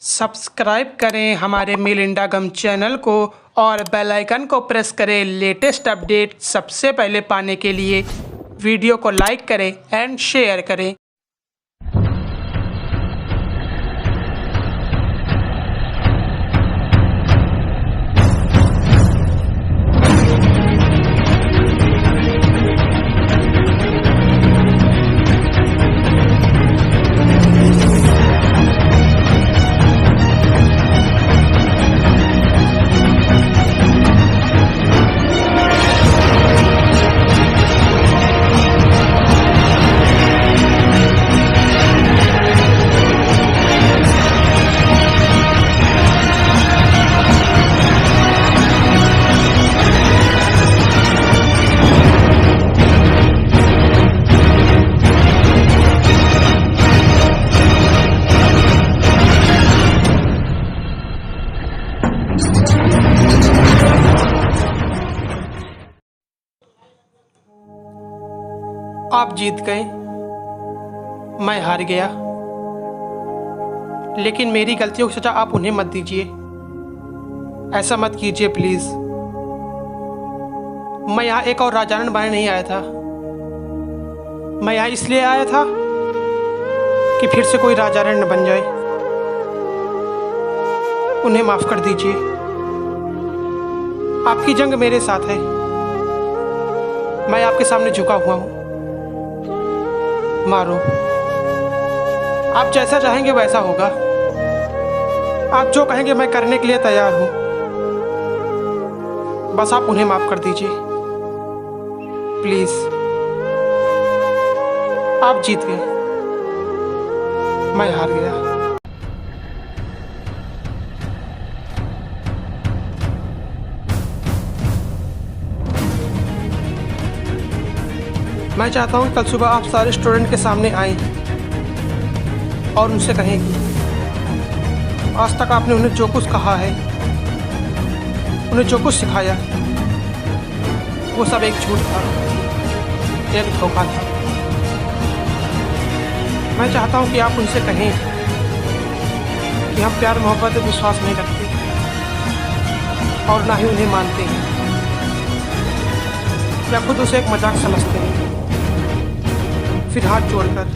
Subscribe करें हमारे Melinda गम channel को और बेल आइकन को प्रेस करें लेटेस्ट अपडेट सबसे पहले पाने के लिए। वीडियो को लाइक करें एंड शेयर करें। आप जीत गए, मैं हार गया, लेकिन मेरी गलतियों की सजा आप उन्हें मत दीजिए। ऐसा मत कीजिए प्लीज। मैं यहाँ एक और राजारण बनने नहीं आया था। मैं यहाँ इसलिए आया था कि फिर से कोई राजारण न बन जाए। उन्हें माफ कर दीजिए। आपकी जंग मेरे साथ है। मैं आपके सामने झुका हुआ हूँ। मारो, आप जैसा चाहेंगे वैसा होगा। आप जो कहेंगे मैं करने के लिए तैयार हूं। बस आप उन्हें माफ कर दीजिए प्लीज। आप जीत गए, मैं हार गया। मैं चाहता हूँ कि कल सुबह आप सारे स्टूडेंट के सामने आएं और उनसे कहें कि आज तक आपने उन्हें जो कुछ कहा है, उन्हें जो कुछ सिखाया, वो सब एक झूठ था, एक धोखा था। मैं चाहता हूँ कि आप उनसे कहें कि हम प्यार मोहब्बत में विश्वास नहीं रखते और ना ही उन्हें मानते हैं, या खुद उसे एक मजाक समझते हैं। फिर हाथ जोड़कर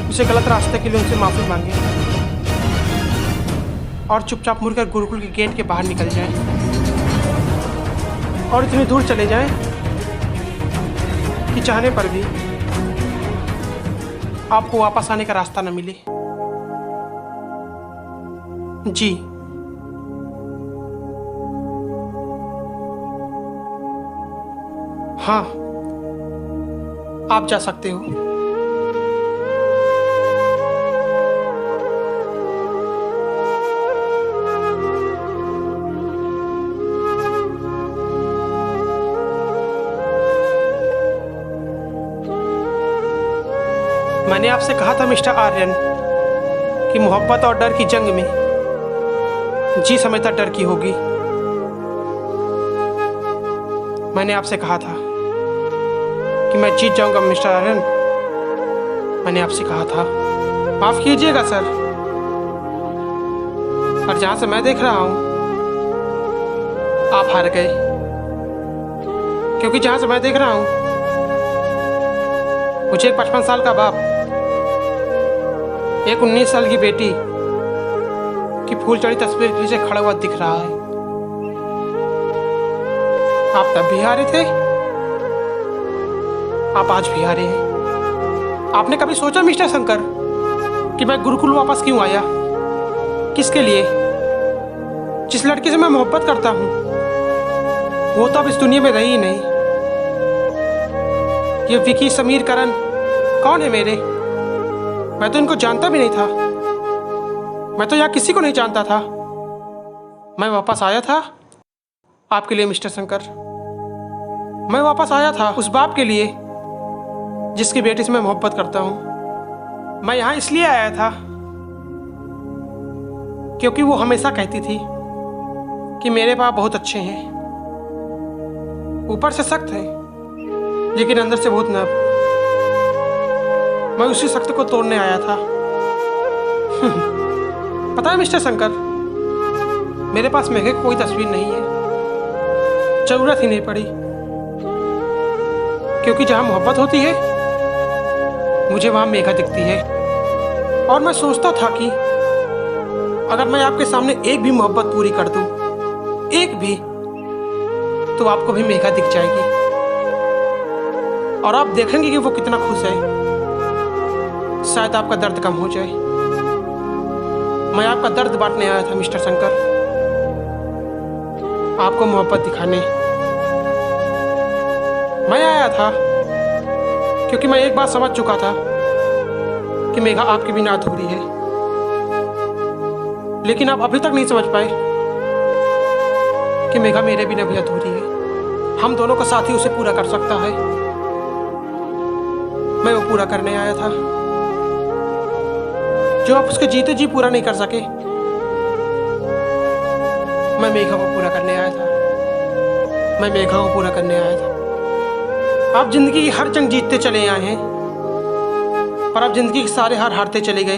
उसे गलत रास्ते के लिए उनसे माफी मांगे और चुपचाप मुड़कर गुरुकुल के गेट के बाहर निकल जाएं और इतनी दूर चले जाएं कि चाहने पर भी आपको वापस आने का रास्ता न मिले। जी, हाँ, आप जा सकते हो। मैंने आपसे कहा था मिस्टर आर्यन कि मोहब्बत और डर की जंग में जी समेत डर की होगी। मैंने आपसे कहा था कि मैं जीत जाऊंगा मिस्टर आर्यन। मैंने आपसे कहा था। माफ कीजिएगा सर, पर जहां से मैं देख रहा हूं आप हार गए, क्योंकि जहां से मैं देख रहा हूं मुझे एक 55 साल का बाप, एक 19 साल की बेटी की फूल चढ़ी तस्वीर के नीचे खड़ा हुआ दिख रहा है। आप तब भी हारे थे, आप आज भी हारे हैं। आपने कभी सोचा मिस्टर शंकर कि मैं गुरुकुल वापस क्यों आया? किसके लिए? जिस लड़की से मैं मोहब्बत करता हूं वो तो अब इस दुनिया में रही ही नहीं। ये विकी, समीर, करण कौन है मेरे? मैं तो इनको जानता भी नहीं था। मैं तो यहाँ किसी को नहीं जानता था। मैं वापस आया था आपके लिए मिस्टर शंकर। मैं वापस आया था उस बाप के लिए जिसकी बेटी से मैं मोहब्बत करता हूं। मैं यहां इसलिए आया था क्योंकि वो हमेशा कहती थी कि मेरे पापा बहुत अच्छे हैं, ऊपर से सख्त हैं लेकिन अंदर से बहुत नर्म। मैं उसी सख्त को तोड़ने आया था। पता है मिस्टर शंकर, मेरे पास मेघा की कोई तस्वीर नहीं है, जरूरत ही नहीं पड़ी, क्योंकि जहां मोहब्बत होती है मुझे वहां मेघा दिखती है। और मैं सोचता था कि अगर मैं आपके सामने एक भी मोहब्बत पूरी कर दूं, एक भी, तो आपको भी मेघा दिख जाएगी और आप देखेंगे कि वो कितना खुश है। शायद आपका दर्द कम हो जाए। मैं आपका दर्द बांटने आया था मिस्टर शंकर, आपको मोहब्बत दिखाने। मैं आया था क्योंकि मैं एक बात समझ चुका था कि मेघा आपके बिना अधूरी है, लेकिन आप अभी तक नहीं समझ पाए कि मेघा मेरे बिना भी अधूरी है। हम दोनों का साथ ही उसे पूरा कर सकता है। मैं वो पूरा करने आया था जो आप उसके जीते जी पूरा नहीं कर सके। मैं मेघा को पूरा करने आया था। मैं मेघा को पूरा करने आया था। आप जिंदगी की हर जंग जीतते चले आए हैं, पर आप जिंदगी के सारे हार हारते चले गए।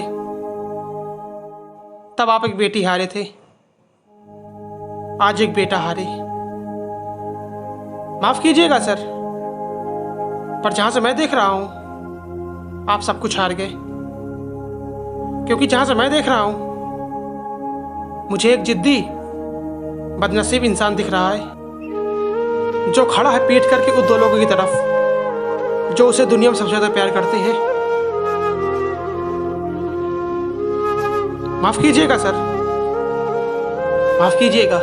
तब आप एक बेटी हारे थे, आज एक बेटा हारे। माफ कीजिएगा सर, पर जहां से मैं देख रहा हूं आप सब कुछ हार गए, क्योंकि जहां से मैं देख रहा हूं मुझे एक जिद्दी बदनसीब इंसान दिख रहा है, जो खड़ा है पीट करके उन दो लोगों की तरफ जो उसे दुनिया में सबसे ज्यादा प्यार करते हैं। माफ कीजिएगा सर, माफ कीजिएगा।